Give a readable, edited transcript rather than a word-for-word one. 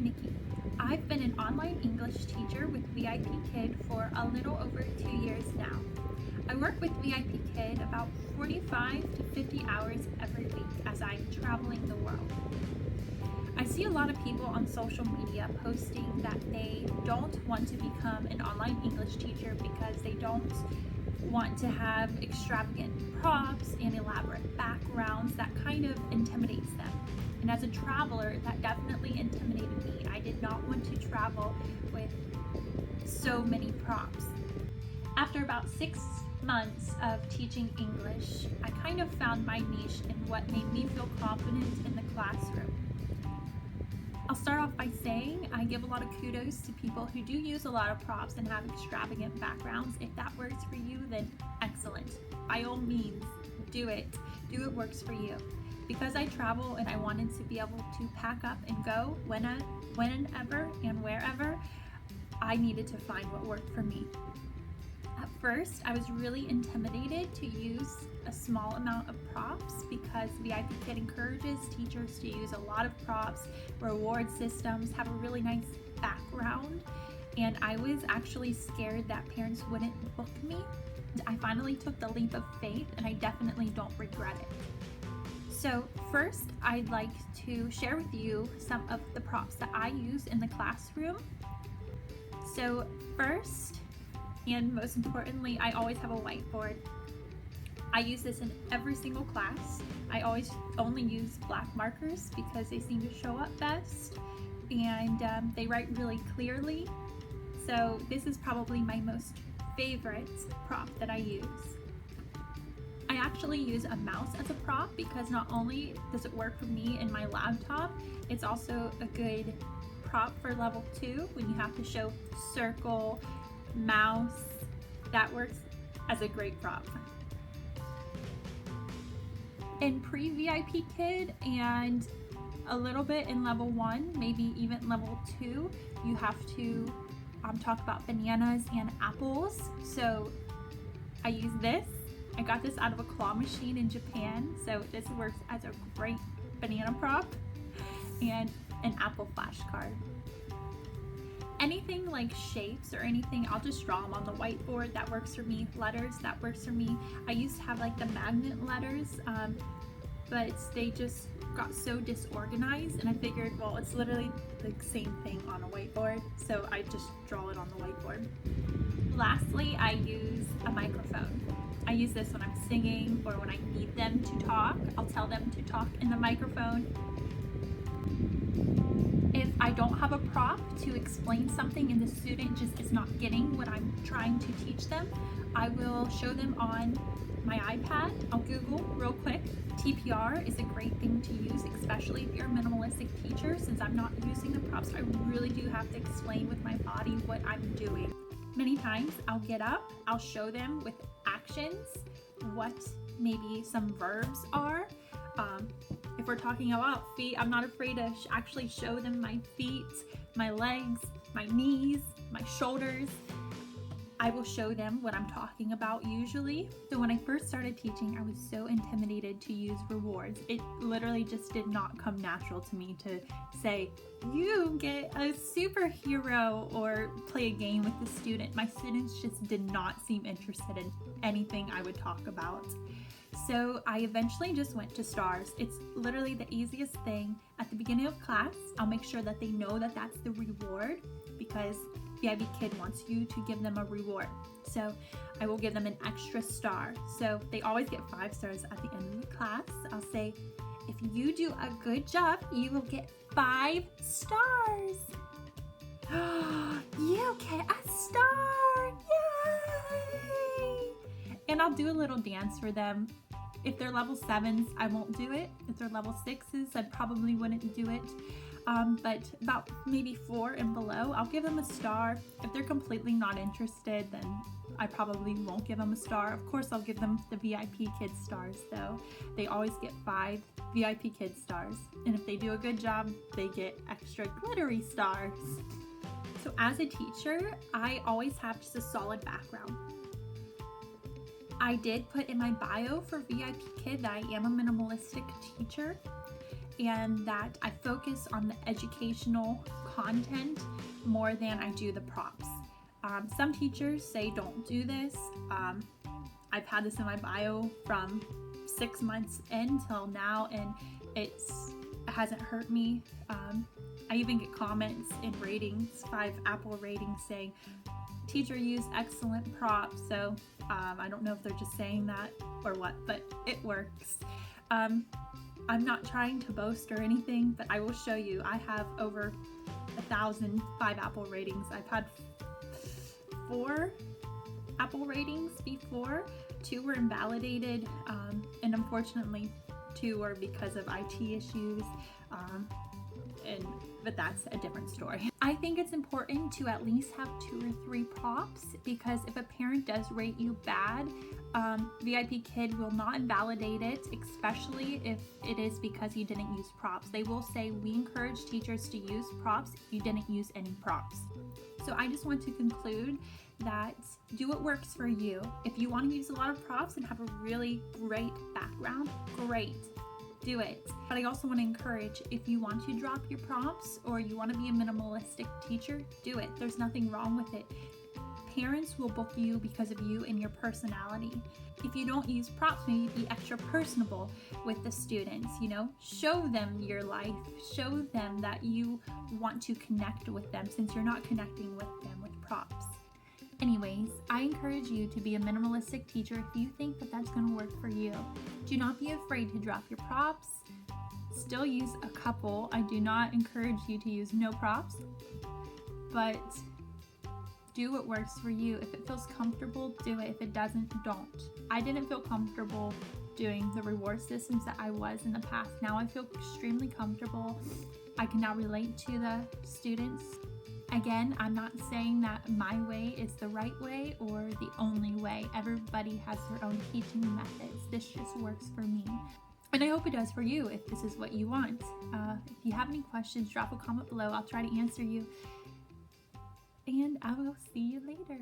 Nikki. I've been an online English teacher with VIPKID for a little over 2 years now. I work with VIPKID about 45 to 50 hours every week as I'm traveling the world. I see a lot of people on social media posting that they don't want to become an online English teacher because they don't want to have extravagant props and elaborate backgrounds. That kind of intimidates them. And as a traveler, that definitely intimidated me. I did not want to travel with so many props. After about 6 months of teaching English, I kind of found my niche in what made me feel confident in the classroom. I'll start off by saying I give a lot of kudos to people who do use a lot of props and have extravagant backgrounds. If that works for you, then excellent. By all means, do it. Do what works for you. Because I travel and I wanted to be able to pack up and go whenever and wherever, I needed to find what worked for me. At first, I was really intimidated to use a small amount of props because VIPKID encourages teachers to use a lot of props, reward systems, have a really nice background, and I was actually scared that parents wouldn't book me. I finally took the leap of faith and I definitely don't regret it. So first, I'd like to share with you some of the props that I use in the classroom. So first, and most importantly, I always have a whiteboard. I use this in every single class. I always only use black markers because they seem to show up best and they write really clearly. So this is probably my most favorite prop that I use. I actually use a mouse as a prop because not only does it work for me and my laptop, it's also a good prop for level 2 when you have to show circle, mouse. That works as a great prop. In pre-VIPKID and a little bit in level 1, maybe even level 2, you have to talk about bananas and apples. So I use this. I got this out of a claw machine in Japan, so this works as a great banana prop, and an apple flashcard. Anything like shapes or anything, I'll just draw them on the whiteboard. That works for me. Letters, that works for me. I used to have like the magnet letters, but they just got so disorganized, and I figured, well, it's literally the same thing on a whiteboard, so I just draw it on the whiteboard. Lastly, I use a microphone. I use this when I'm singing or when I need them to talk. I'll tell them to talk in the microphone. If I don't have a prop to explain something and the student just is not getting what I'm trying to teach them, I will show them on my iPad. I'll Google real quick. TPR is a great thing to use, especially if you're a minimalistic teacher. Since I'm not using the props, I really do have to explain with my body what I'm doing. Many times I'll get up, I'll show them with actions what maybe some verbs are. If we're talking about feet, I'm not afraid to actually show them my feet, my legs, my knees, my shoulders. I will show them what I'm talking about usually. So when I first started teaching, I was so intimidated to use rewards. It literally just did not come natural to me to say, you get a superhero, or play a game with the student. My students just did not seem interested in anything I would talk about. So I eventually just went to stars. It's literally the easiest thing. At the beginning of class, I'll make sure that they know that that's the reward because VIPKID wants you to give them a reward. So I will give them an extra star. So they always get 5 stars at the end of the class. I'll say, if you do a good job, you will get 5 stars. You get a star! Yay! And I'll do a little dance for them. If they're level 7s, I won't do it. If they're level 6s, I probably wouldn't do it. But about maybe 4 and below, I'll give them a star. If they're completely not interested, then I probably won't give them a star. Of course, I'll give them the VIPKID stars though. They always get 5 VIPKID stars. And if they do a good job, they get extra glittery stars. So as a teacher, I always have just a solid background. I did put in my bio for VIPKID that I am a minimalistic teacher. and that I focus on the educational content more than I do the props. Some teachers say don't do this. I've had this in my bio from 6 months in till now, and it hasn't hurt me. I even get comments in ratings, 5 Apple ratings, saying teacher used excellent props. So I don't know if they're just saying that or what, but it works. I'm not trying to boast or anything, but I will show you. I have over 1,000 5 Apple ratings. I've had 4 Apple ratings before. 2 were invalidated, and unfortunately 2 were because of IT issues, but that's a different story. I think it's important to at least have 2 or 3 props, because if a parent does rate you bad, VIPKid will not invalidate it, especially if it is because you didn't use props. They will say, we encourage teachers to use props if you didn't use any props. So I just want to conclude that do what works for you. If you want to use a lot of props and have a really great background, great, do it. But I also want to encourage, if you want to drop your props or you want to be a minimalistic teacher, do it. There's nothing wrong with it. Parents will book you because of you and your personality. If you don't use props, maybe be extra personable with the students, show them your life, show them that you want to connect with them, since you're not connecting with them with props. Anyways, I encourage you to be a minimalistic teacher if you think that that's going to work for you. Do not be afraid to drop your props. Still use a couple. I do not encourage you to use no props, but do what works for you. If it feels comfortable, do it. If it doesn't, don't. I didn't feel comfortable doing the reward systems that I was in the past. Now I feel extremely comfortable. I can now relate to the students. Again, I'm not saying that my way is the right way or the only way. Everybody has their own teaching methods. This just works for me. And I hope it does for you if this is what you want. If you have any questions, drop a comment below. I'll try to answer you. And I will see you later.